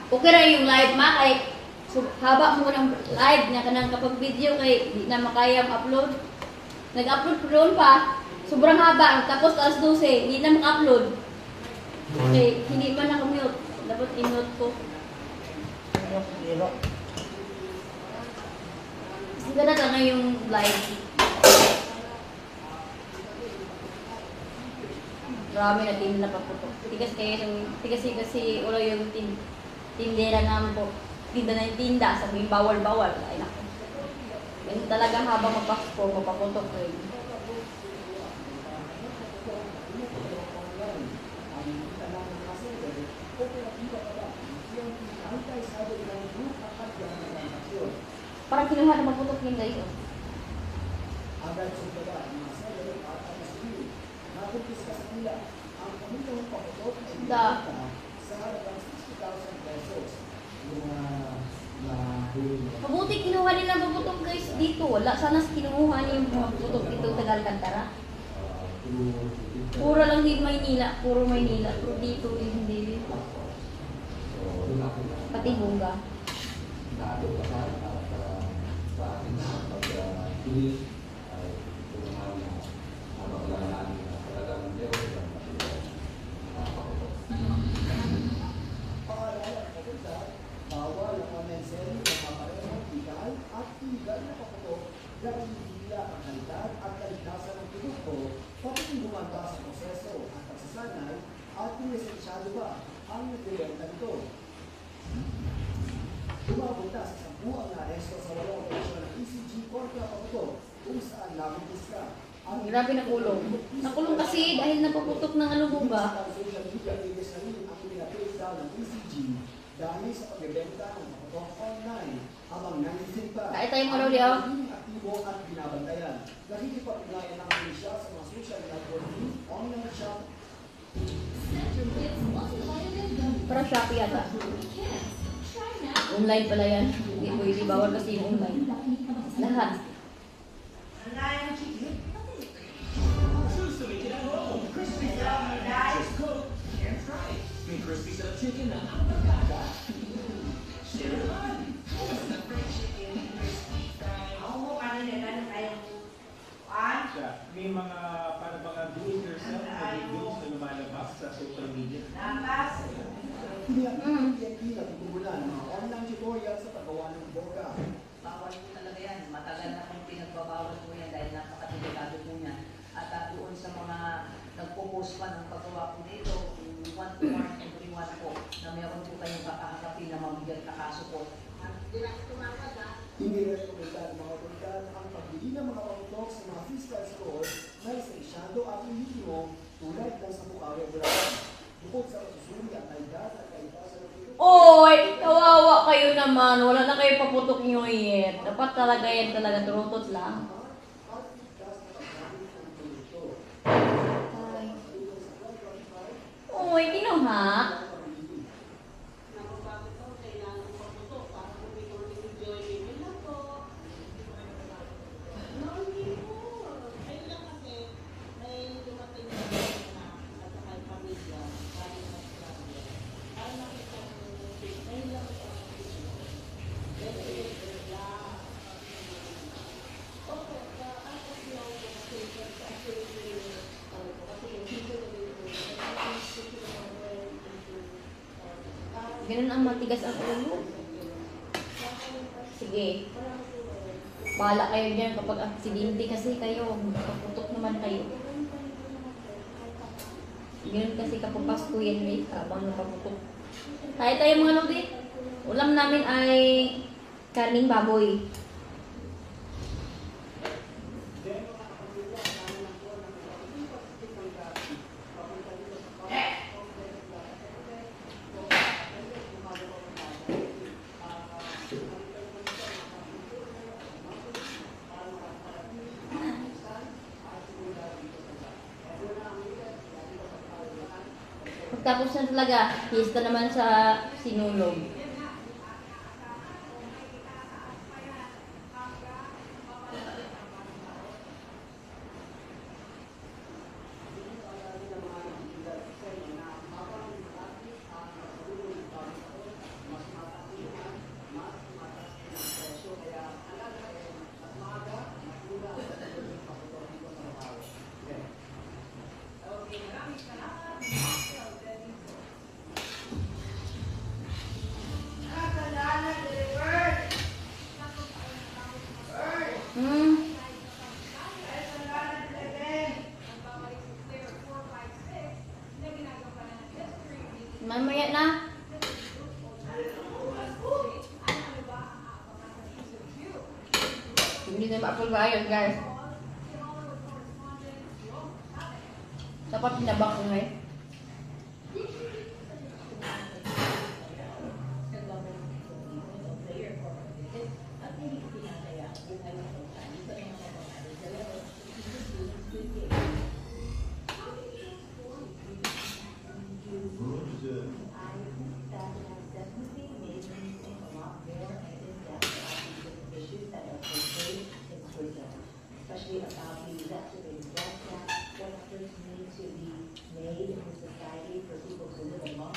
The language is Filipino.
Okay ra yung live ma kay so, haba mo ng live niya kanang kapag video kay di na makayang upload. Nag-upload ko doon pa. Sobrang haba tapos alas 12 di na maka-upload. Okay, hindi man naka-mute. Dapat i-mute ko. Sige na ka ngayong live. Marami na din na paputok. Tigas kasi ulo yung tindera naman po. Tinda na yung tinda, sabihin bawal-bawal. Ay naku. Ganun talaga habang magpasko, mapaputok ko yun. Parang kinuha na maputok yun guys. Da. Mabuti kinuha nila maputok guys dito. Wala sana kinuha niya yung maputok dito sa Alcantara. Puro lang din Maynila, puro Maynila. Pero dito hindi. Pati Bunga. Grabe na kulong. Nakulong kasi dahil napaputok ng ano ba? Dahil sa pagbebenta ng paputok online, habang nangisin pa, kaya tayo mga lodi, aktibo at binabantayan. Nakikipag-ugnayan ang siya sa mga social networking, online shop. Para Shopee yata. Online pala yan. Hindi pwede bawal kasi yung online. Lahat. May mga para mga do-it-yourself na videos na lumalabas sa social media. Online tutorial sa paggawa ng boga. Bawal po talaga yan. Matagal na kung pinagbabawal po yan dahil napakadelikado po yan. At doon sa mga nagpo-post pa ng paggawa po dito, want to warn everyone po na meron po kayong kakaharapin na mabigat na kaso po. Hindi rekomendado mga otoridad ang pagbili ng mga paputok sa mga fiscal stores na isensyado at ilitimo tulad ng sa Bukawi at Bulacan. Bukod sa kasusuri ang kalidad at kalitasan ng produto. Oy! Kawawa kayo naman. Wala na kayo paputok nyo yet. Dapat talaga yan talaga. Turutot lang. Oy, kinuha. Ganun ang matigas ang ulo. Sige. Bahala kayo dyan kapag aksidente kasi kayo. Paputok naman kayo. Ganun kasi kapag Pasko yan eh. Habang napaputok. Tayo mga lodi. Ulam namin ay karning baboy. Tapos na talaga, fiesta naman sa Sinulog. Mamaya na. Hindi na ma-approve ayun, guys. Dapat pinabak ko ngayon. Especially about the exacerbated breast cancer, what efforts need to be made in society for people to live a long